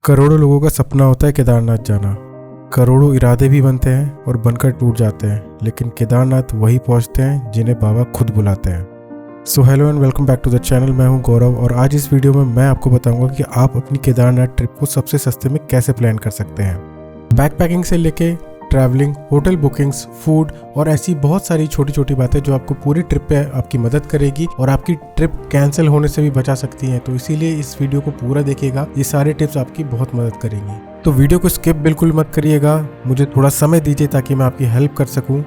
करोड़ों लोगों का सपना होता है केदारनाथ जाना। करोड़ों इरादे भी बनते हैं और बनकर टूट जाते हैं, लेकिन केदारनाथ वही पहुंचते हैं जिन्हें बाबा खुद बुलाते हैं। So hello and welcome back to the channel. मैं हूं गौरव और आज इस वीडियो में मैं आपको बताऊंगा कि आप अपनी केदारनाथ ट्रिप को सबसे सस्ते में कैसे प्लान कर सकते हैं। बैकपैकिंग से लेके ट्रैवलिंग, होटल बुकिंग्स, फूड और ऐसी बहुत सारी छोटी छोटी बातें जो आपको पूरी ट्रिप पे आपकी मदद करेगी और आपकी ट्रिप कैंसिल होने से भी बचा सकती हैं। तो इसीलिए इस वीडियो को पूरा देखिएगा, ये सारे टिप्स आपकी बहुत मदद करेंगी। तो वीडियो को स्किप बिल्कुल मत करिएगा, मुझे थोड़ा समय दीजिए ताकि मैं आपकी हेल्प कर सकूं।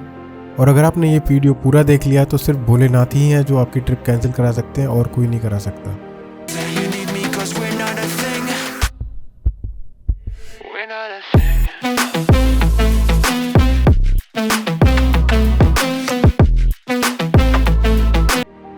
और अगर आपने ये वीडियो पूरा देख लिया तो सिर्फ भोलेनाथ ही हैं जो आपकी ट्रिप कैंसिल करा सकते हैं और कोई नहीं करा सकता।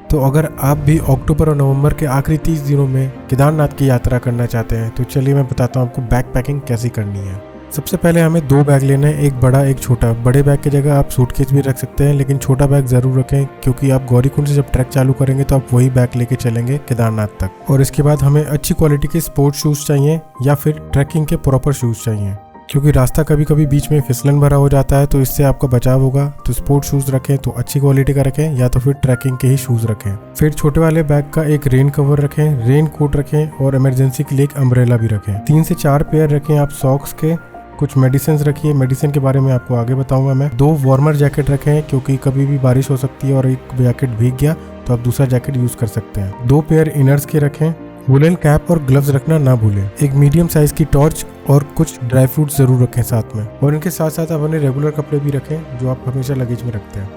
तो अगर आप भी अक्टूबर और नवंबर के आखिरी 30 दिनों में केदारनाथ की यात्रा करना चाहते हैं तो चलिए मैं बताता हूँ आपको बैग पैकिंग कैसी करनी है। सबसे पहले हमें 2 बैग लेने हैं, एक बड़ा एक छोटा। बड़े बैग की जगह आप सूटकेस भी रख सकते हैं, लेकिन छोटा बैग जरूर रखें क्योंकि आप गौरीकुंड से जब ट्रैक चालू करेंगे तो आप वही बैग लेके चलेंगे केदारनाथ तक। और इसके बाद हमें अच्छी क्वालिटी के स्पोर्ट्स शूज चाहिए या फिर ट्रैकिंग के प्रॉपर शूज चाहिए, क्योंकि रास्ता कभी कभी बीच में फिसलन भरा हो जाता है तो इससे आपका बचाव होगा। तो स्पोर्ट्स शूज रखें तो अच्छी क्वालिटी का रखें या तो फिर ट्रैकिंग के ही शूज रखें। फिर छोटे वाले बैग का एक रेन कवर रखें, रेन कोट रखें और इमरजेंसी के लिए एक अम्ब्रेला भी रखें। 3 से 4 पेयर रखें आप सॉक्स के। कुछ मेडिसिन रखिए, मेडिसिन के बारे में आपको आगे बताऊंगा मैं। 2 वार्मर जैकेट रखें क्योंकि कभी भी बारिश हो सकती है और एक जैकेट भीग गया तो आप दूसरा जैकेट यूज कर सकते हैं। 2 पेयर इनर्स के रखें। वुलन कैप और ग्लव्स रखना ना भूलें। एक मीडियम साइज की टॉर्च और कुछ ड्राई फ्रूट्स जरूर रखें साथ में। और इनके साथ साथ आप अपने रेगुलर कपड़े भी रखें जो आप हमेशा लगेज में रखते हैं।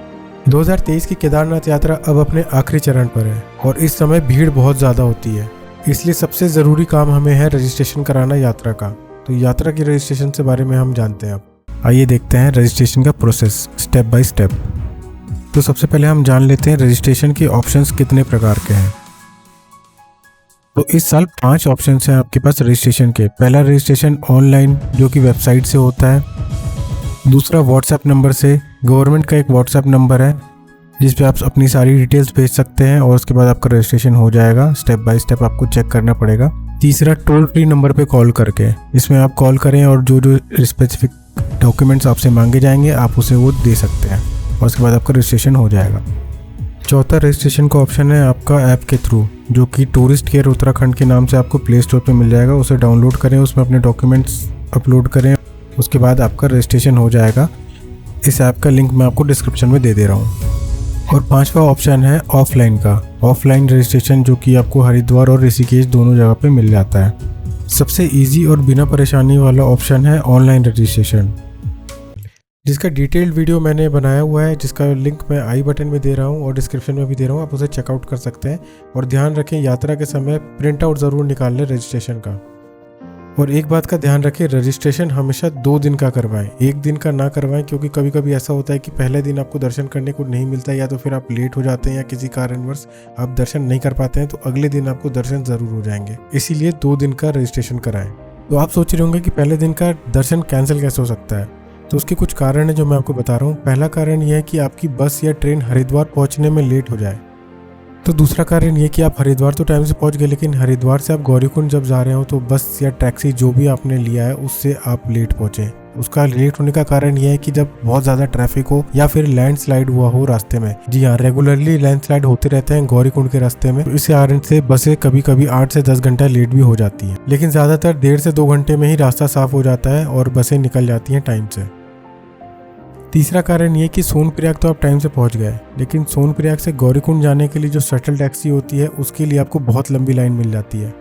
2023 की केदारनाथ यात्रा अब अपने आखिरी चरण पर है और इस समय भीड़ बहुत ज़्यादा होती है, इसलिए सबसे ज़रूरी काम हमें है रजिस्ट्रेशन कराना यात्रा का। तो यात्रा की रजिस्ट्रेशन से बारे में हम जानते हैं। अब आइए देखते हैं रजिस्ट्रेशन का प्रोसेस स्टेप बाय स्टेप। तो सबसे पहले हम जान लेते हैं रजिस्ट्रेशन के ऑप्शंस कितने प्रकार के हैं। तो इस साल 5 ऑप्शन हैं आपके पास रजिस्ट्रेशन के। पहला रजिस्ट्रेशन ऑनलाइन जो कि वेबसाइट से होता है। दूसरा व्हाट्सएप नंबर से, गवर्नमेंट का एक व्हाट्सएप नंबर है जिस पे आप अपनी सारी डिटेल्स भेज सकते हैं और उसके बाद आपका रजिस्ट्रेशन हो जाएगा। स्टेप बाय स्टेप आपको चेक करना पड़ेगा। तीसरा टोल फ्री नंबर पे कॉल करके, इसमें आप कॉल करें और जो जो स्पेसिफिक डॉक्यूमेंट्स आपसे मांगे जाएंगे आप उसे वो दे सकते हैं और उसके बाद आपका रजिस्ट्रेशन हो जाएगा। चौथा रजिस्ट्रेशन का ऑप्शन है आपका ऐप के थ्रू, जो कि टूरिस्ट केयर उत्तराखंड के नाम से आपको प्ले स्टोर पे मिल जाएगा। उसे डाउनलोड करें, उसमें अपने डॉक्यूमेंट्स अपलोड करें, उसके बाद आपका रजिस्ट्रेशन हो जाएगा। इस ऐप का लिंक मैं आपको डिस्क्रिप्शन में दे दे रहा हूँ। और 5वां ऑप्शन है ऑफलाइन का, ऑफलाइन रजिस्ट्रेशन, जो कि आपको हरिद्वार और ऋषिकेश दोनों जगह पे मिल जाता है। सबसे ईजी और बिना परेशानी वाला ऑप्शन है ऑनलाइन रजिस्ट्रेशन, जिसका डिटेल्ड वीडियो मैंने बनाया हुआ है, जिसका लिंक मैं आई बटन में दे रहा हूँ और डिस्क्रिप्शन में भी दे रहा हूँ। आप उसे चेकआउट कर सकते हैं। और ध्यान रखें यात्रा के समय प्रिंट आउट ज़रूर निकाल लें रजिस्ट्रेशन का। और एक बात का ध्यान रखें, रजिस्ट्रेशन हमेशा 2 दिन का करवाएं, 1 दिन का ना करवाएं, क्योंकि कभी कभी ऐसा होता है कि पहले दिन आपको दर्शन करने को नहीं मिलता है या तो फिर आप लेट हो जाते हैं या किसी कारणवश आप दर्शन नहीं कर पाते हैं, तो अगले दिन आपको दर्शन ज़रूर हो जाएंगे। इसीलिए 2 दिन का रजिस्ट्रेशन कराएं। तो आप सोच रहे होंगे कि पहले दिन का दर्शन कैंसिल कैसे हो सकता है, तो उसके कुछ कारण है जो मैं आपको बता रहा हूँ। पहला कारण यह है कि आपकी बस या ट्रेन हरिद्वार पहुँचने में लेट हो जाए। तो दूसरा कारण ये कि आप हरिद्वार तो टाइम से पहुंच गए, लेकिन हरिद्वार से आप गौरीकुंड जब जा रहे हो तो बस या टैक्सी जो भी आपने लिया है उससे आप लेट पहुंचे। उसका लेट होने का कारण यह है कि जब बहुत ज़्यादा ट्रैफिक हो या फिर लैंडस्लाइड हुआ हो रास्ते में। जी हाँ, रेगुलरली लैंडस्लाइड होते रहते हैं गौरीकुंड के रास्ते में। इस कारण से बसें कभी कभी 8 से 10 घंटा लेट भी हो जाती हैं, लेकिन ज़्यादातर 1.5 से 2 घंटे में ही रास्ता साफ हो जाता है और बसें निकल जाती हैं टाइम से। तीसरा कारण ये कि सोनप्रयाग तो आप टाइम से पहुंच गए, लेकिन सोनप्रयाग से गौरीकुंड जाने के लिए जो शटल टैक्सी होती है उसके लिए आपको बहुत लंबी लाइन मिल जाती है।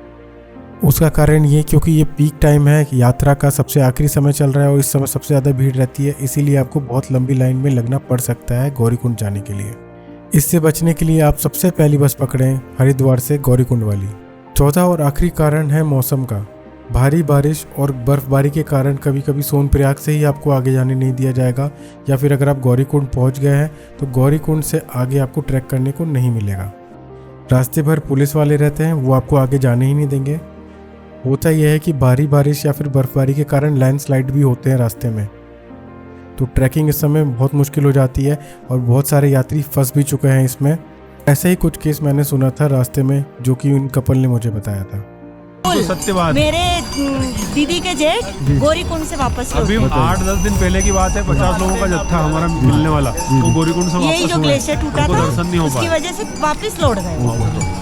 उसका कारण ये क्योंकि ये पीक टाइम है, यात्रा का सबसे आखिरी समय चल रहा है और इस समय सबसे ज़्यादा भीड़ रहती है, इसीलिए आपको बहुत लंबी लाइन में लगना पड़ सकता है गौरीकुंड जाने के लिए। इससे बचने के लिए आप सबसे पहली बस पकड़ें हरिद्वार से गौरीकुंड वाली। चौथा और आखिरी कारण है मौसम का। भारी बारिश और बर्फबारी के कारण कभी कभी सोनप्रयाग से ही आपको आगे जाने नहीं दिया जाएगा, या फिर अगर आप गौरीकुंड पहुंच गए हैं तो गौरीकुंड से आगे आपको ट्रैक करने को नहीं मिलेगा। रास्ते भर पुलिस वाले रहते हैं, वो आपको आगे जाने ही नहीं देंगे। होता यह है कि भारी बारिश या फिर बर्फबारी के कारण लैंडस्लाइड भी होते हैं रास्ते में, तो ट्रैकिंग इस समय बहुत मुश्किल हो जाती है और बहुत सारे यात्री फंस भी चुके हैं इसमें। ऐसे ही कुछ केस मैंने सुना था रास्ते में, जो कि उन कपल ने मुझे बताया था। तो सत्य बात है। मेरे दीदी के जेठ गौरीकुंड से वापस अभी लौटे। 8-10 दिन पहले की बात है, 50 लोगों का जत्था हमारा मिलने वाला, वो गौरीकुंड से यही वापस जो हुए, ग्लेशियर टूटा उनको था दर्शन नहीं हो उसकी पाया। वजह से वापस लौट गए।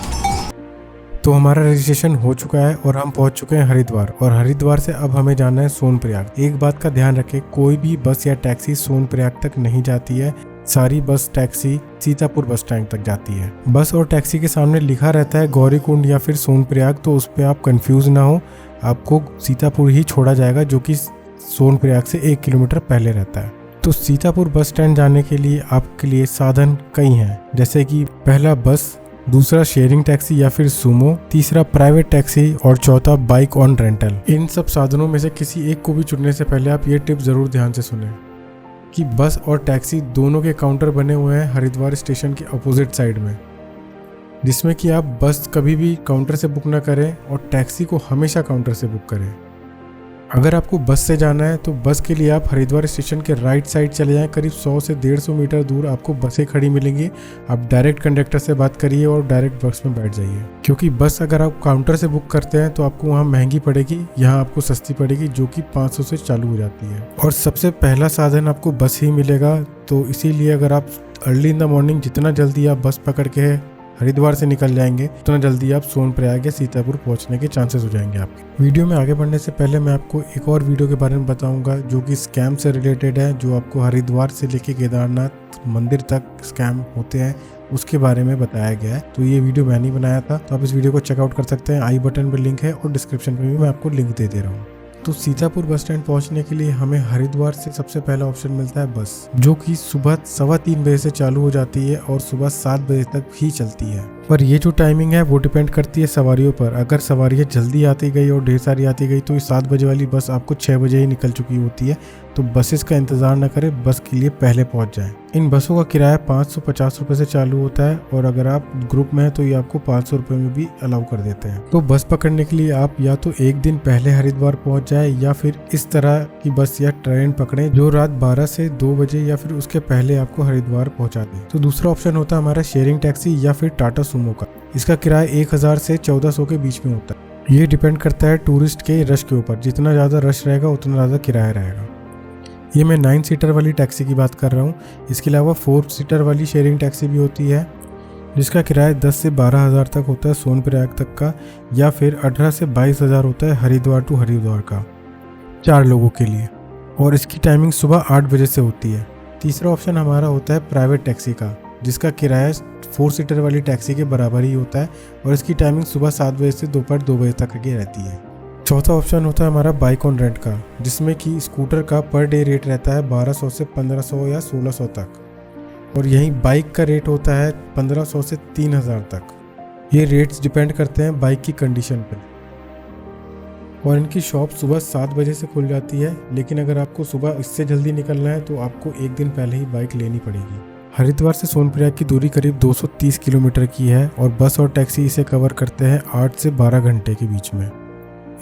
तो हमारा रजिस्ट्रेशन हो चुका है और हम पहुंच चुके हैं हरिद्वार, और हरिद्वार से अब हमें जाना है सोनप्रयाग। एक बात का ध्यान रखें, कोई भी बस या टैक्सी सोनप्रयाग तक नहीं जाती है। सारी bus taxi Sitapur bus stand तक जाती है। बस और टैक्सी के सामने लिखा रहता है गौरीकुंड या फिर सोनप्रयाग, तो उस पर आप कंफ्यूज ना हो। आपको सीतापुर ही छोड़ा जाएगा, जो कि सोनप्रयाग से 1 किलोमीटर पहले रहता है। तो सीतापुर बस स्टैंड जाने के लिए आपके लिए साधन कई हैं, जैसे कि पहला बस, दूसरा शेयरिंग टैक्सी या फिर सुमो, तीसरा प्राइवेट टैक्सी और चौथा बाइक ऑन रेंटल। इन सब साधनों में से किसी एक को भी चुनने से पहले आप ये टिप जरूर ध्यान से सुनें कि बस और टैक्सी दोनों के काउंटर बने हुए हैं हरिद्वार स्टेशन के अपोजिट साइड में, जिसमें कि आप बस कभी भी काउंटर से बुक ना करें और टैक्सी को हमेशा काउंटर से बुक करें। अगर आपको बस से जाना है तो बस के लिए आप हरिद्वार स्टेशन के राइट साइड चले जाएं। करीब 100 से 150 मीटर दूर आपको बसें खड़ी मिलेंगी। आप डायरेक्ट कंडक्टर से बात करिए और डायरेक्ट बस में बैठ जाइए, क्योंकि बस अगर आप काउंटर से बुक करते हैं तो आपको वहाँ महंगी पड़ेगी, यहाँ आपको सस्ती पड़ेगी, जो कि 500 से चालू हो जाती है। और सबसे पहला साधन आपको बस ही मिलेगा, तो इसीलिए अगर आप अर्ली इन द मॉर्निंग जितना जल्दी आप बस पकड़ के हरिद्वार से निकल जाएंगे उतना जल्दी आप सोनप्रयाग या सीतापुर पहुंचने के चांसेस हो जाएंगे आपके। वीडियो में आगे बढ़ने से पहले मैं आपको एक और वीडियो के बारे में बताऊंगा जो कि स्कैम से रिलेटेड है, जो आपको हरिद्वार से लेके केदारनाथ मंदिर तक स्कैम होते हैं उसके बारे में बताया गया है। तो ये वीडियो मैंने ही बनाया था, तो आप इस वीडियो को चेकआउट कर सकते हैं। आई बटन पर लिंक है और डिस्क्रिप्शन में भी मैं आपको लिंक दे रहा हूँ। तो सीतापुर बस स्टैंड पहुंचने के लिए हमें हरिद्वार से सबसे पहला ऑप्शन मिलता है बस, जो कि सुबह 3:15 बजे से चालू हो जाती है और सुबह 7 बजे तक ही चलती है। पर ये जो टाइमिंग है वो डिपेंड करती है सवारियों पर। अगर सवारियाँ जल्दी आती गई और ढेर सारी आती गई तो ये 7 बजे वाली बस आपको 6 बजे ही निकल चुकी होती है। तो बसेस का इंतजार न करें, बस के लिए पहले पहुंच जाएं। इन बसों का किराया 550 रुपये से चालू होता है और अगर आप ग्रुप में हैं तो ये आपको 500 रुपये में भी अलाउ कर देते हैं। तो बस पकड़ने के लिए आप या तो एक दिन पहले हरिद्वार पहुंच जाए या फिर इस तरह की बस या ट्रेन पकड़ें जो रात 12 से 2 बजे या फिर उसके पहले आपको हरिद्वार पहुंचा दे। तो दूसरा ऑप्शन होता है हमारा शेयरिंग टैक्सी या फिर टाटा सुमो का। इसका किराया 1000 से 1400 के बीच में होता है। ये डिपेंड करता है टूरिस्ट के रश के ऊपर, जितना ज़्यादा रश रहेगा उतना ज़्यादा किराया रहेगा। ये मैं 9 सीटर वाली टैक्सी की बात कर रहा हूँ। इसके अलावा 4 सीटर वाली शेयरिंग टैक्सी भी होती है जिसका किराया 10 से 12 हज़ार तक होता है सोनप्रयाग तक का, या फिर 18 से 22 हज़ार होता है हरिद्वार टू हरिद्वार का 4 लोगों के लिए, और इसकी टाइमिंग सुबह 8 बजे से होती है। तीसरा ऑप्शन हमारा होता है प्राइवेट टैक्सी का, जिसका किराया 4 सीटर वाली टैक्सी के बराबर ही होता है और इसकी टाइमिंग सुबह 7 बजे से दोपहर 2 बजे तक की रहती है। चौथा ऑप्शन होता है हमारा बाइक ऑन रेंट का, जिसमें कि स्कूटर का पर डे रेट रहता है 1200 से 1500 या 1600 तक, और यहीं बाइक का रेट होता है 1500 से 3000 तक। ये रेट्स डिपेंड करते हैं बाइक की कंडीशन पर, और इनकी शॉप सुबह 7 बजे से खुल जाती है। लेकिन अगर आपको सुबह इससे जल्दी निकलना है तो आपको एक दिन पहले ही बाइक लेनी पड़ेगी। हरिद्वार से सोनप्रयाग की दूरी करीब 230 किलोमीटर की है और बस और टैक्सी इसे कवर करते हैं 8 से 12 घंटे के बीच में।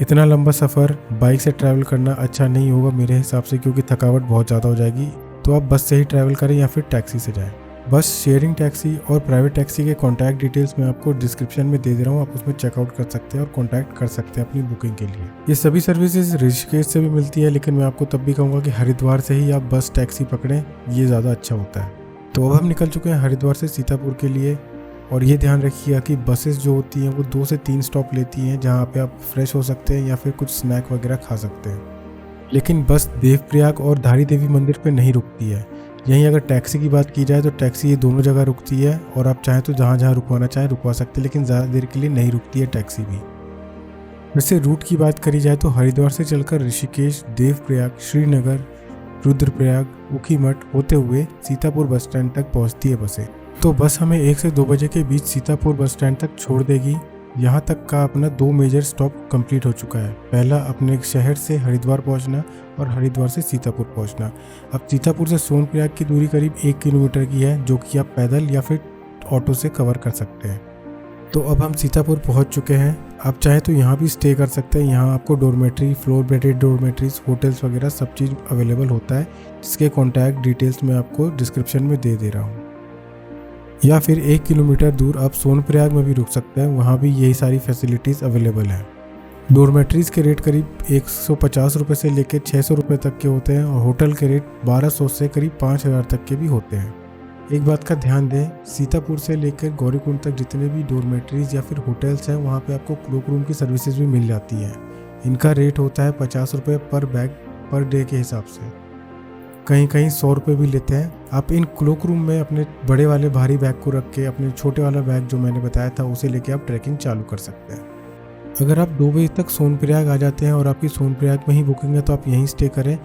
इतना लंबा सफ़र बाइक से ट्रैवल करना अच्छा नहीं होगा मेरे हिसाब से, क्योंकि थकावट बहुत ज़्यादा हो जाएगी। तो आप बस से ही ट्रैवल करें या फिर टैक्सी से जाएं। बस, शेयरिंग टैक्सी और प्राइवेट टैक्सी के कॉन्टैक्ट डिटेल्स मैं आपको डिस्क्रिप्शन में दे रहा हूँ, आप उसमें चेकआउट कर सकते हैं और कॉन्टैक्ट कर सकते हैं अपनी बुकिंग के लिए। ये सभी सर्विसेज ऋषिकेश से भी मिलती है, लेकिन मैं आपको तब भी कहूँगा कि हरिद्वार से ही आप बस टैक्सी पकड़ें, ये ज़्यादा अच्छा होता है। तो अब हम निकल चुके हैं हरिद्वार से सीतापुर के लिए, और ये ध्यान रखिएगा कि बसेस जो होती हैं वो 2 से 3 स्टॉप लेती हैं जहाँ पे आप फ्रेश हो सकते हैं या फिर कुछ स्नैक वगैरह खा सकते हैं। लेकिन बस देवप्रयाग और धारी देवी मंदिर पे नहीं रुकती है। यहीं अगर टैक्सी की बात की जाए तो टैक्सी ये दोनों जगह रुकती है, और आप चाहें तो जहाँ जहाँ रुकवाना चाहें रुकवा सकते हैं, लेकिन ज़्यादा देर के लिए नहीं रुकती है टैक्सी भी। वैसे रूट की बात करी जाए तो हरिद्वार से चलकर ऋषिकेश, देवप्रयाग, श्रीनगर, रुद्रप्रयाग, ऊखीमठ होते हुए सीतापुर बस स्टैंड तक पहुँचती है बसें। तो बस हमें 1 से 2 बजे के बीच सीतापुर बस स्टैंड तक छोड़ देगी। यहाँ तक का अपना 2 मेजर स्टॉप कंप्लीट हो चुका है। पहला अपने शहर से हरिद्वार पहुँचना और हरिद्वार से सीतापुर पहुँचना। अब सीतापुर से सोनप्रयाग की दूरी करीब 1 किलोमीटर की है, जो कि आप पैदल या फिर ऑटो से कवर कर सकते हैं। तो अब हम सीतापुर पहुँच चुके हैं। आप चाहें तो यहाँ भी स्टे कर सकते हैं। यहाँ आपको डोरमेट्री, फ्लोर बेडेड डोरमेट्रीज, होटल्स वगैरह सब चीज़ अवेलेबल होता है, जिसके कॉन्टैक्ट डिटेल्स मैं आपको डिस्क्रिप्शन में दे रहा हूँ। या फिर 1 किलोमीटर दूर आप सोनप्रयाग में भी रुक सकते हैं, वहाँ भी यही सारी फैसिलिटीज़ अवेलेबल हैं। डोरमेट्रीज़ के रेट करीब 150 रुपये से लेकर 600 रुपये तक के होते हैं और होटल के रेट 1200 से करीब 5000 तक के भी होते हैं। एक बात का ध्यान दें, सीतापुर से लेकर गौरीकुंड तक जितने भी डोरमेट्रीज़ या फिर होटल्स हैं वहाँ पे आपको क्लोक रूम की सर्विसेज भी मिल जाती हैं। इनका रेट होता है 50 रुपये पर बैग पर डे के हिसाब से, कहीं कहीं 100 रुपये भी लेते हैं। आप इन क्लोक रूम में अपने बड़े वाले भारी बैग को रख के अपने छोटे वाला बैग जो मैंने बताया था उसे लेके आप ट्रैकिंग चालू कर सकते हैं। अगर आप 2 बजे तक सोनप्रयाग आ जाते हैं और आपकी सोनप्रयाग में ही बुकिंग है तो आप यहीं स्टे करें।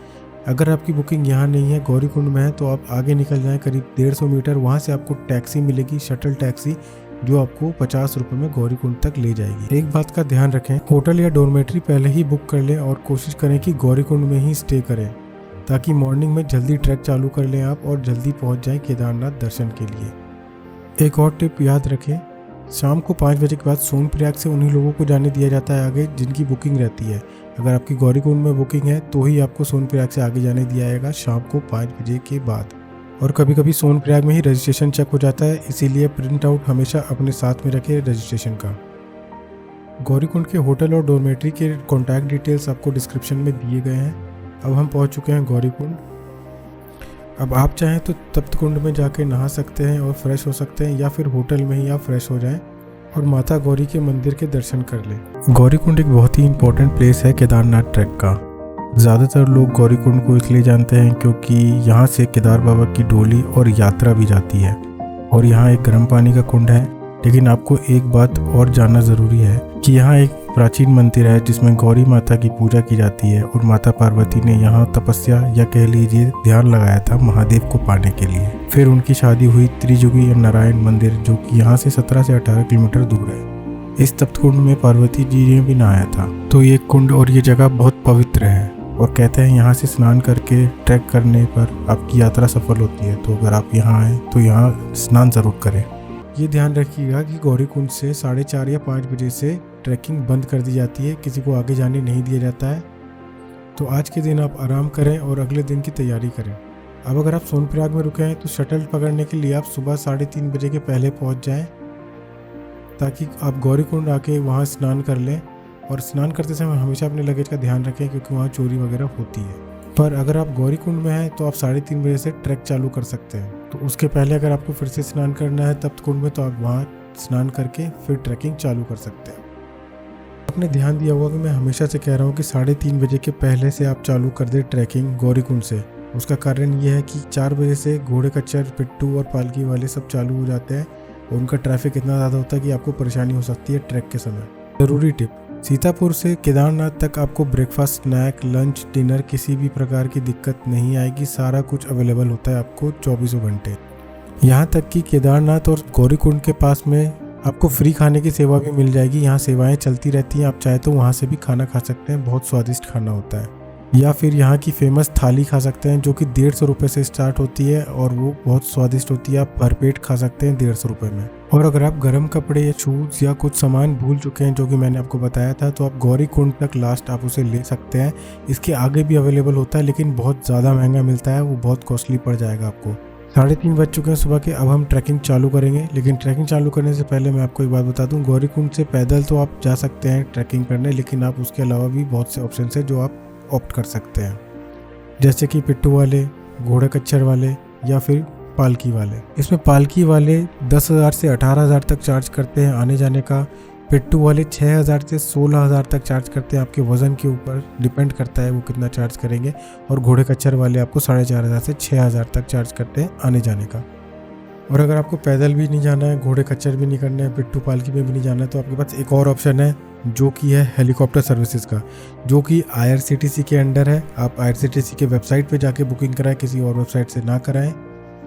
अगर आपकी बुकिंग यहाँ नहीं है, गौरीकुंड में है, तो आप आगे निकल जाएं करीब 150 मीटर, वहाँ से आपको टैक्सी मिलेगी, शटल टैक्सी, जो आपको 50 रुपये में गौरीकुंड तक ले जाएगी। एक बात का ध्यान रखें, होटल या डोरमेट्री पहले ही बुक कर लें और कोशिश करें कि गौरीकुंड में ही स्टे करें ताकि मॉर्निंग में जल्दी ट्रैक चालू कर लें आप और जल्दी पहुँच जाएँ केदारनाथ दर्शन के लिए। एक और टिप याद रखें, शाम को 5 बजे के बाद सोनप्रयाग से उन्हीं लोगों को जाने दिया जाता है आगे जिनकी बुकिंग रहती है। अगर आपकी गौरीकुंड में बुकिंग है तो ही आपको सोनप्रयाग से आगे जाने दिया जाएगा शाम को 5 बजे के बाद। और कभी कभी सोनप्रयाग में ही रजिस्ट्रेशन चेक हो जाता है, इसीलिए प्रिंट आउट हमेशा अपने साथ में रखें रजिस्ट्रेशन का। गौरीकुंड के होटल और डोरमेट्री के कॉन्टैक्ट डिटेल्स आपको डिस्क्रिप्शन में दिए गए हैं। अब हम पहुँच चुके हैं गौरीकुंड। अब आप चाहें तो तप्तकुंड में जाके नहा सकते हैं और फ्रेश हो सकते हैं, या फिर होटल में ही आप फ्रेश हो जाएं और माता गौरी के मंदिर के दर्शन कर लें। गौरीकुंड एक बहुत ही इम्पोर्टेंट प्लेस है केदारनाथ ट्रैक का। ज़्यादातर लोग गौरीकुंड को इसलिए जानते हैं क्योंकि यहाँ से केदार बाबा की डोली और यात्रा भी जाती है और यहाँ एक गर्म पानी का कुंड है। लेकिन आपको एक बात और जानना ज़रूरी है कि यहाँ एक प्राचीन मंदिर है जिसमें गौरी माता की पूजा की जाती है और माता पार्वती ने यहाँ तपस्या या कह लीजिए ध्यान लगाया था महादेव को पाने के लिए। फिर उनकी शादी हुई त्रिजुगी नारायण मंदिर, जो कि यहाँ से 17 से 18 किलोमीटर दूर है। इस तप्तकुंड में पार्वती जी ने भी नहाया था। तो ये कुंड और ये जगह बहुत पवित्र है और कहते हैं यहाँ से स्नान करके ट्रैक करने पर आपकी यात्रा सफल होती है। तो अगर आप यहाँ आए तो यहाँ स्नान ज़रूर करें। ये ध्यान रखिएगा कि गौरीकुंड से 4:30 या 5 बजे से ट्रैकिंग बंद कर दी जाती है, किसी को आगे जाने नहीं दिया जाता है। तो आज के दिन आप आराम करें और अगले दिन की तैयारी करें। अब अगर आप सोनप्रयाग में रुके हैं तो शटल पकड़ने के लिए आप सुबह 3:30 बजे के पहले पहुंच जाएं ताकि आप गौरीकुंड आके वहां स्नान कर लें। और स्नान करते समय हमेशा अपने लगेज का ध्यान रखें क्योंकि वहाँ चोरी वगैरह होती है। पर अगर आप गौरीकुंड में हैं तो आप 3:30 बजे से ट्रैक चालू कर सकते हैं। तो उसके पहले अगर आपको फिर से स्नान करना है तप्तकुंड में तो आप वहाँ स्नान करके फिर ट्रैकिंग चालू कर सकते हैं। आपने ध्यान दिया होगा कि मैं हमेशा से कह रहा हूँ कि 3:30 बजे के पहले से आप चालू कर दें ट्रैकिंग गौरीकुंड से। उसका कारण ये है कि 4 बजे से घोड़े कच्चर, पिट्टू और पालकी वाले सब चालू हो जाते हैं और उनका ट्रैफिक इतना ज़्यादा होता है कि आपको परेशानी हो सकती है ट्रैक के समय। ज़रूरी टिप, सीतापुर से केदारनाथ तक आपको ब्रेकफास्ट, स्नैक, लंच, डिनर किसी भी प्रकार की दिक्कत नहीं आएगी। सारा कुछ अवेलेबल होता है आपको 24 घंटे। यहाँ तक कि केदारनाथ और गौरीकुंड के पास में आपको फ्री खाने की सेवा भी मिल जाएगी। यहाँ सेवाएं चलती रहती हैं, आप चाहे तो वहाँ से भी खाना खा सकते हैं, बहुत स्वादिष्ट खाना होता है। या फिर यहाँ की फेमस थाली खा सकते हैं जो कि 150 रुपये से स्टार्ट होती है और वो बहुत स्वादिष्ट होती है। आप भरपेट खा सकते हैं 150 रुपये में। और अगर आप गर्म कपड़े या शूज़ या कुछ सामान भूल चुके हैं जो कि मैंने आपको बताया था तो आप गौरीकुंड तक लास्ट आप उसे ले सकते हैं। इसके आगे भी अवेलेबल होता है लेकिन बहुत ज़्यादा महंगा मिलता है, वो बहुत कॉस्टली पड़ जाएगा आपको। 3:30 बज चुके हैं सुबह के। अब हम ट्रैकिंग चालू करेंगे, लेकिन ट्रैकिंग चालू करने से पहले मैं आपको एक बात बता दूं, गौरीकुंड से पैदल तो आप जा सकते हैं ट्रैकिंग करने, लेकिन आप उसके अलावा भी बहुत से ऑप्शन है जो आप ऑप्ट कर सकते हैं, जैसे कि पिट्टू वाले, घोड़े कच्चर वाले या फिर पालकी वाले। इसमें पालकी वाले 10,000 से 18,000 तक चार्ज करते हैं आने जाने का। पिट्टू वाले 6,000 से 16,000 तक चार्ज करते हैं, आपके वज़न के ऊपर डिपेंड करता है वो कितना चार्ज करेंगे। और घोड़े कच्चर वाले आपको 4,500 से 6,000 तक चार्ज करते हैं आने जाने का। और अगर आपको पैदल भी नहीं जाना है, घोड़े कच्चर भी नहीं करना है, पिट्टू पालकी में भी नहीं जाना है, तो आपके पास एक और ऑप्शन है जो कि है हेलीकॉप्टर सर्विसेज का, जो कि IRCTC के अंडर है। आप IRCTC के वेबसाइट पे जाके बुकिंग कराएं, किसी और वेबसाइट से ना कराएं।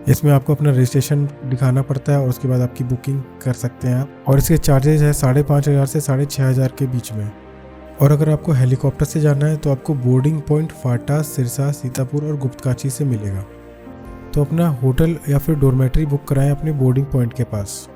इसमें आपको अपना रजिस्ट्रेशन दिखाना पड़ता है और उसके बाद आपकी बुकिंग कर सकते हैं आप। और इसके चार्जेस है 5,500 से 6,500 के बीच में। और अगर आपको हेलीकॉप्टर से जाना है तो आपको बोर्डिंग पॉइंट फाटा, सिरसा, सीतापुर और गुप्तकाशी से मिलेगा। तो अपना होटल या फिर डोरमेट्री बुक कराएं अपने बोर्डिंग पॉइंट के पास।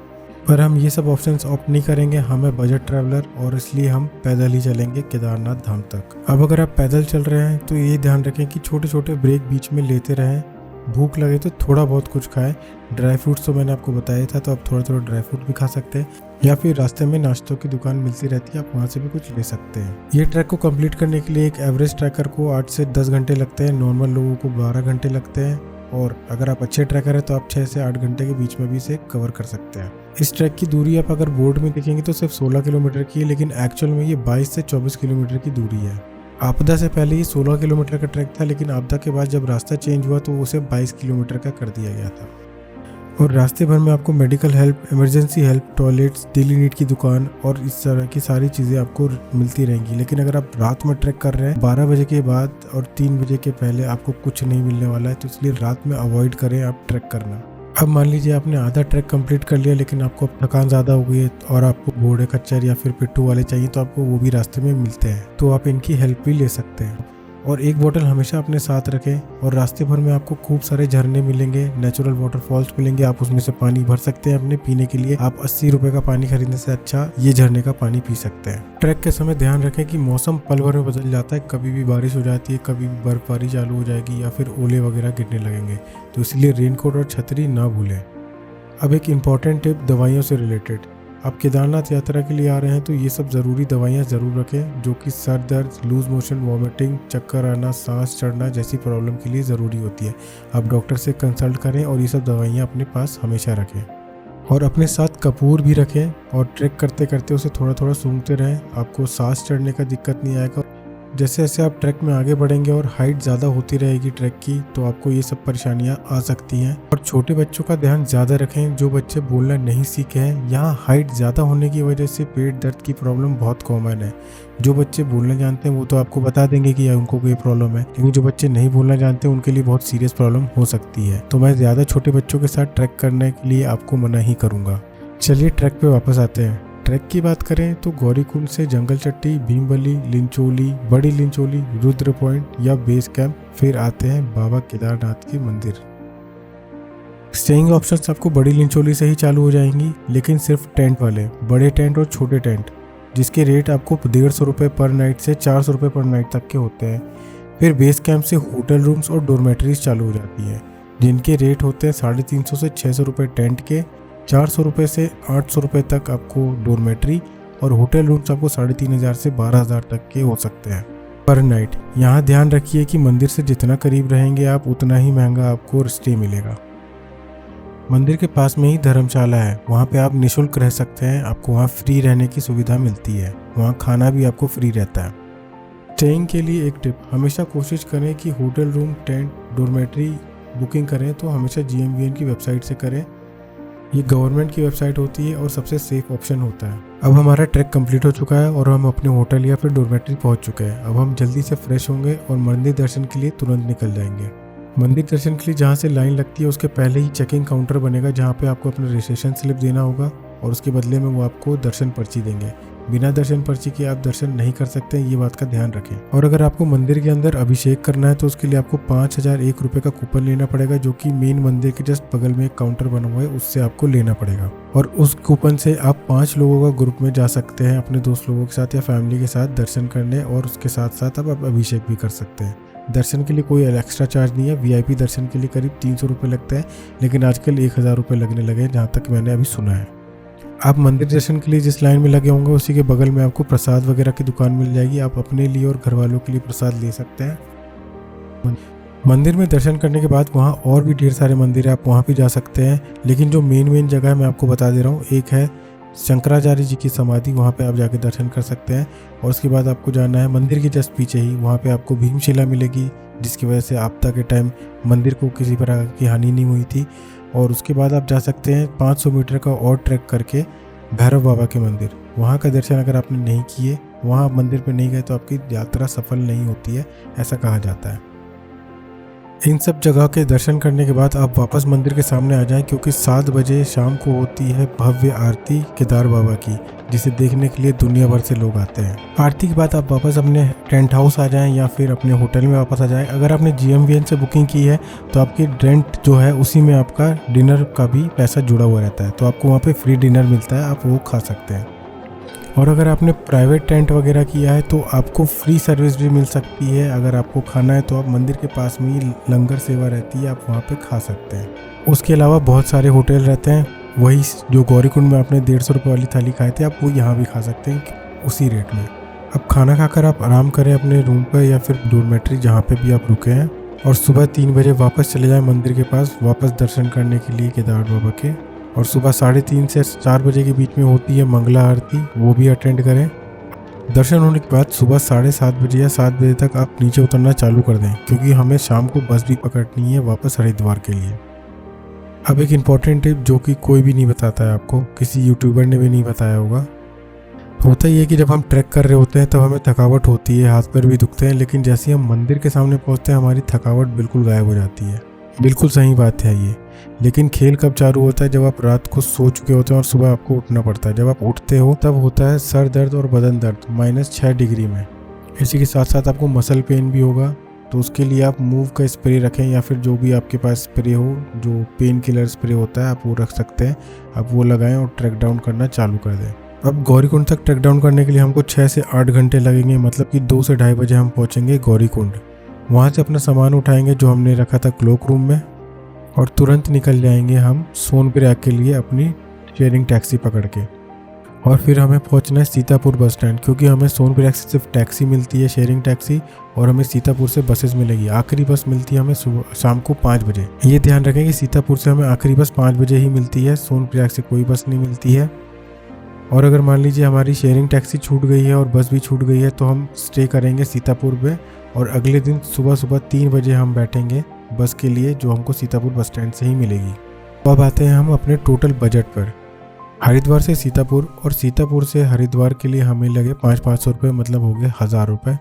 पर हम ये सब ऑप्शंस ऑप्ट नहीं करेंगे, हम है बजट ट्रैवलर और इसलिए हम पैदल ही चलेंगे केदारनाथ धाम तक। अब अगर आप पैदल चल रहे हैं तो ये ध्यान रखें कि छोटे छोटे ब्रेक बीच में लेते रहें भूख लगे तो थोड़ा बहुत कुछ खाएं। ड्राई फ्रूट्स तो मैंने आपको बताया था, तो आप थोड़ा थोड़ा ड्राई फ्रूट भी खा सकते हैं, या फिर रास्ते में नाश्तों की दुकान मिलती रहती है, आप वहाँ से भी कुछ ले सकते हैं। ये ट्रैक को कंप्लीट करने के लिए एक एवरेज ट्रैकर को 8 से 10 घंटे लगते हैं, नॉर्मल लोगों को 12 घंटे लगते हैं, और अगर आप अच्छे ट्रैकर हैं तो आप 6 से 8 घंटे के बीच में भी इसे कवर कर सकते हैं। इस ट्रैक की दूरी आप अगर बोर्ड में देखेंगे तो सिर्फ 16 किलोमीटर की है, लेकिन एक्चुअल में ये 22 से 24 किलोमीटर की दूरी है। आपदा से पहले ये 16 किलोमीटर का ट्रैक था, लेकिन आपदा के बाद जब रास्ता चेंज हुआ तो उसे 22 किलोमीटर का कर दिया गया था। और रास्ते भर में आपको medical help, emergency help, toilets, daily need की दुकान और इस तरह की सारी चीज़ें आपको मिलती रहेंगी। लेकिन अगर आप रात में ट्रैक कर रहे हैं 12 बजे के बाद और 3 बजे के पहले आपको कुछ नहीं मिलने वाला है, तो इसलिए रात में अवॉइड करें आप ट्रैक करना। अब मान लीजिए आपने आधा ट्रैक कंप्लीट कर लिया, लेकिन आपको अब थकान ज़्यादा हो गई है और आपको घोड़े खच्चर या फिर पिट्ठू वाले चाहिए, तो आपको वो भी रास्ते में मिलते हैं, तो आप इनकी हेल्प भी ले सकते हैं। और एक बोतल हमेशा अपने साथ रखें। और रास्ते भर में आपको खूब सारे झरने मिलेंगे, नेचुरल वाटरफॉल्स मिलेंगे, आप उसमें से पानी भर सकते हैं अपने पीने के लिए। आप 80 रुपए का पानी खरीदने से अच्छा ये झरने का पानी पी सकते हैं। ट्रैक के समय ध्यान रखें कि मौसम पल भर में बदल जाता है, कभी भी बारिश हो जाती है, कभी भी बर्फबारी चालू हो जाएगी या फिर ओले वगैरह गिरने लगेंगे, तो इसलिए रेनकोट और छतरी ना भूलें। अब एक इम्पॉर्टेंट टिप दवाइयों से रिलेटेड। आप केदारनाथ यात्रा के लिए आ रहे हैं तो ये सब ज़रूरी दवाइयाँ ज़रूर रखें, जो कि सर दर्द, लूज मोशन, वॉमिटिंग, चक्कर आना, सांस चढ़ना जैसी प्रॉब्लम के लिए ज़रूरी होती है। आप डॉक्टर से कंसल्ट करें और ये सब दवाइयाँ अपने पास हमेशा रखें। और अपने साथ कपूर भी रखें और ट्रैक करते करते उसे थोड़ा थोड़ा सूंघते रहें, आपको सांस चढ़ने का दिक्कत नहीं आएगा। जैसे जैसे आप ट्रैक में आगे बढ़ेंगे और हाइट ज़्यादा होती रहेगी ट्रैक की, तो आपको ये सब परेशानियाँ आ सकती हैं। और छोटे बच्चों का ध्यान ज़्यादा रखें, जो बच्चे बोलना नहीं सीखे हैं। यहाँ हाइट ज़्यादा होने की वजह से पेट दर्द की प्रॉब्लम बहुत कॉमन है। जो बच्चे बोलना जानते हैं वो तो आपको बता देंगे कि उनको कोई प्रॉब्लम है, लेकिन जो बच्चे नहीं बोलना जानते उनके लिए बहुत सीरियस प्रॉब्लम हो सकती है। तो मैं ज़्यादा छोटे बच्चों के साथ ट्रैक करने के लिए आपको मना ही करूँगा। चलिए ट्रैक पे वापस आते हैं। ट्रैक की बात करें तो गौरीकुंड से जंगल चट्टी, भीमबली, लिंचोली, बड़ी लिंचोली, रुद्र पॉइंट या बेस कैंप, फिर आते हैं बाबा केदारनाथ के मंदिर। स्टेइंग ऑप्शंस आपको बड़ी लिंचोली से ही चालू हो जाएंगी, लेकिन सिर्फ टेंट वाले, बड़े टेंट और छोटे टेंट, जिसके रेट आपको 150 रुपये पर नाइट से 400 रुपये पर नाइट तक के होते हैं। फिर बेस कैंप से होटल रूम्स और डोरमेटरीज चालू हो जाती हैं, जिनके रेट होते हैं 350 से 600 रुपये टेंट के, 400 रुपये से 800 रुपये तक आपको डोरमेट्री, और होटल रूम्स आपको 3500 से 12000 तक के हो सकते हैं पर नाइट। यहाँ ध्यान रखिए कि मंदिर से जितना करीब रहेंगे आप, उतना ही महंगा आपको स्टे मिलेगा। मंदिर के पास में ही धर्मशाला है, वहाँ पे आप निःशुल्क रह सकते हैं, आपको वहाँ फ्री रहने की सुविधा मिलती है, वहाँ खाना भी आपको फ्री रहता है। स्टेइंग के लिए एक टिप, हमेशा कोशिश करें कि hotel room, tent, dormitory booking करें तो हमेशा GMVN की वेबसाइट से करें। ये गवर्नमेंट की वेबसाइट होती है और सबसे सेफ ऑप्शन होता है। अब हमारा ट्रैक कंप्लीट हो चुका है और हम अपने होटल या फिर डोरमेट्री पहुंच चुके हैं। अब हम जल्दी से फ्रेश होंगे और मंदिर दर्शन के लिए तुरंत निकल जाएंगे। मंदिर दर्शन के लिए जहाँ से लाइन लगती है उसके पहले ही चेकिंग काउंटर बनेगा, जहाँ पे आपको अपना रजिस्ट्रेशन स्लिप देना होगा और उसके बदले में वो आपको दर्शन पर्ची देंगे। बिना दर्शन पर्ची के आप दर्शन नहीं कर सकते, ये बात का ध्यान रखें। और अगर आपको मंदिर के अंदर अभिषेक करना है तो उसके लिए आपको 5001 रुपये का कूपन लेना पड़ेगा, जो कि मेन मंदिर के जस्ट बगल में एक काउंटर बना हुआ है, उससे आपको लेना पड़ेगा। और उस कूपन से आप 5 लोगों का ग्रुप में जा सकते हैं, अपने दोस्त लोगों के साथ या फैमिली के साथ दर्शन करने, और उसके साथ साथ आप अभिषेक भी कर सकते हैं। दर्शन के लिए कोई एक्स्ट्रा चार्ज नहीं है। VIP दर्शन के लिए करीब 300 रुपये लगता है, लेकिन आजकल 1000 रुपये लगने लगे, जहाँ तक मैंने अभी सुना है। आप मंदिर दर्शन के लिए जिस लाइन में लगे होंगे उसी के बगल में आपको प्रसाद वगैरह की दुकान मिल जाएगी, आप अपने लिए और घर वालों के लिए प्रसाद ले सकते हैं। मंदिर में दर्शन करने के बाद वहाँ और भी ढेर सारे मंदिर है, आप वहाँ भी जा सकते हैं, लेकिन जो मेन जगह है मैं आपको बता दे रहा हूँ। एक है शंकराचार्य जी की समाधि, वहाँ पे आप जाके दर्शन कर सकते हैं। और उसके बाद आपको जाना है मंदिर के जस्ट पीछे ही, वहाँ पे आपको भीमशिला मिलेगी, जिसकी वजह से आपदा के टाइम मंदिर को किसी प्रकार की हानि नहीं हुई थी। और उसके बाद आप जा सकते हैं 500 मीटर का और ट्रैक करके भैरव बाबा के मंदिर। वहाँ का दर्शन अगर आपने नहीं किए, वहाँ मंदिर पे नहीं गए, तो आपकी यात्रा सफल नहीं होती है, ऐसा कहा जाता है। इन सब जगह के दर्शन करने के बाद आप वापस मंदिर के सामने आ जाएं, क्योंकि 7 बजे शाम को होती है भव्य आरती केदार बाबा की, जिसे देखने के लिए दुनिया भर से लोग आते हैं। आरती के बाद आप वापस अपने टेंट हाउस आ जाएं या फिर अपने होटल में वापस आ जाएं। अगर आपने GMVN से बुकिंग की है तो आपकी रेंट जो है उसी में आपका डिनर का भी पैसा जुड़ा हुआ रहता है, तो आपको वहाँ पे फ्री डिनर मिलता है, आप वो खा सकते हैं। और अगर आपने प्राइवेट टेंट वगैरह किया है तो आपको फ्री सर्विस भी मिल सकती है। अगर आपको खाना है तो आप मंदिर के पास में ही लंगर सेवा रहती है, आप वहाँ पे खा सकते हैं। उसके अलावा बहुत सारे होटल रहते हैं, वही जो गौरीकुंड में आपने 150 रुपये वाली थाली खाए थे आप वो यहाँ भी खा सकते हैं उसी रेट में। अब खाना खाकर आप आराम करें अपने रूम पर या फिर डोरमेट्री जहाँ पे भी आप रुके हैं, और सुबह 3 बजे वापस चले जाएं मंदिर के पास वापस दर्शन करने के लिए केदार बाबा के। और सुबह 3:30 से 4 बजे के बीच में होती है मंगला आरती, वो भी अटेंड करें। दर्शन होने के बाद सुबह 7:30 बजे या 7 बजे तक आप नीचे उतरना चालू कर दें, क्योंकि हमें शाम को बस भी पकड़नी है वापस हरिद्वार के लिए। अब एक इम्पॉर्टेंट टिप जो कि कोई भी नहीं बताता है आपको, किसी यूट्यूबर ने भी नहीं बताया होगा। होता ही है कि जब हम ट्रैक कर रहे होते हैं तब हमें थकावट होती है, हाथ पैर भी दुखते हैं, लेकिन जैसे ही हम मंदिर के सामने पहुंचते हैं हमारी थकावट बिल्कुल गायब हो जाती है। बिल्कुल सही बात है ये। लेकिन खेल कब चालू होता है? जब आप रात को सो चुके होते हैं और सुबह आपको उठना पड़ता है। जब आप उठते हो तब होता है सर दर्द और बदन दर्द -6 डिग्री में। इसी के साथ साथ आपको मसल पेन भी होगा, तो उसके लिए आप मूव का स्प्रे रखें या फिर जो भी आपके पास स्प्रे हो, जो पेन किलर स्प्रे होता है आप वो रख सकते हैं। आप वो लगाएं और ट्रैक डाउन करना चालू कर दें। अब गौरीकुंड तक ट्रैक डाउन करने के लिए हमको 6 से 8 घंटे लगेंगे, मतलब कि 2 से 2:30 बजे हम पहुंचेंगे गौरीकुंड। वहां से अपना सामान उठाएंगे जो हमने रखा था क्लोक रूम में, और तुरंत निकल जाएंगे हम सोनप्रयाग के लिए अपनी शेयरिंग टैक्सी पकड़ के। और फिर हमें पहुंचना है सीतापुर बस स्टैंड, क्योंकि हमें सोनप्रयाग से सिर्फ टैक्सी मिलती है, शेयरिंग टैक्सी, और हमें सीतापुर से बसेस मिलेगी। आखिरी बस मिलती है हमें शाम को 5 बजे। ये ध्यान रखें कि सीतापुर से हमें आखिरी बस 5 बजे ही मिलती है, सोनप्रयाग से कोई बस नहीं मिलती है। और अगर मान लीजिए हमारी शेयरिंग टैक्सी छूट गई है और बस भी छूट गई है तो हम स्टे करेंगे सीतापुर में, और अगले दिन सुबह 3 बजे हम बैठेंगे बस के लिए जो हमको सीतापुर बस स्टैंड से ही मिलेगी। तो अब आते हैं हम अपने टोटल बजट पर। हरिद्वार से सीतापुर और सीतापुर से हरिद्वार के लिए हमें लगे 500 रुपये, मतलब हो गए 1000 रुपये।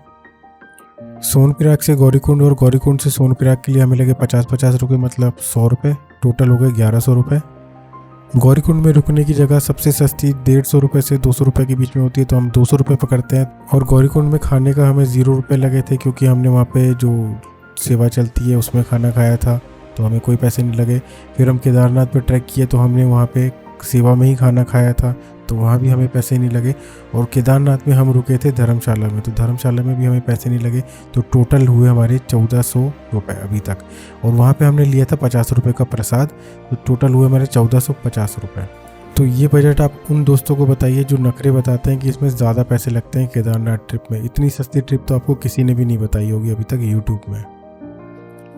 सोनप्रयाग से गौरीकुंड और गौरीकुंड से सोनप्रयाग के लिए हमें लगे 50 रुपये, मतलब 100 रुपये। टोटल हो गए 1100 रुपये। गौरीकुंड में रुकने की जगह सबसे सस्ती 150 रुपये से 200 रुपये के बीच में होती है, तो हम 200 रुपये पकड़ते हैं। और गौरीकुंड में खाने का हमें 0 रुपये लगे थे, क्योंकि हमने वहाँ पे जो सेवा चलती है उसमें खाना खाया था, तो हमें कोई पैसे नहीं लगे। फिर हम केदारनाथ पे ट्रैक किए तो हमने वहाँ पे सेवा में ही खाना खाया था, तो वहाँ भी हमें पैसे नहीं लगे। और केदारनाथ में हम रुके थे धर्मशाला में, तो धर्मशाला में भी हमें पैसे नहीं लगे। तो टोटल हुए हमारे 1400 रुपये अभी तक। और वहाँ पे हमने लिया था 50 रुपये का प्रसाद, तो टोटल हुए हमारे 1450 रुपये। तो ये बजट आप उन दोस्तों को बताइए जो नखरे बताते हैं कि इसमें ज़्यादा पैसे लगते हैं केदारनाथ ट्रिप में। इतनी सस्ती ट्रिप तो आपको किसी ने भी नहीं बताई होगी अभी तक यूट्यूब में।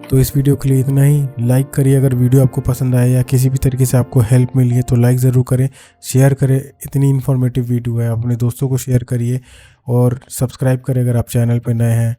तो इस वीडियो के लिए इतना ही। लाइक करिए अगर वीडियो आपको पसंद आया या किसी भी तरीके से आपको हेल्प मिली है तो लाइक ज़रूर करें, शेयर करें। इतनी इन्फॉर्मेटिव वीडियो है, अपने दोस्तों को शेयर करिए और सब्सक्राइब करें अगर आप चैनल पर नए हैं।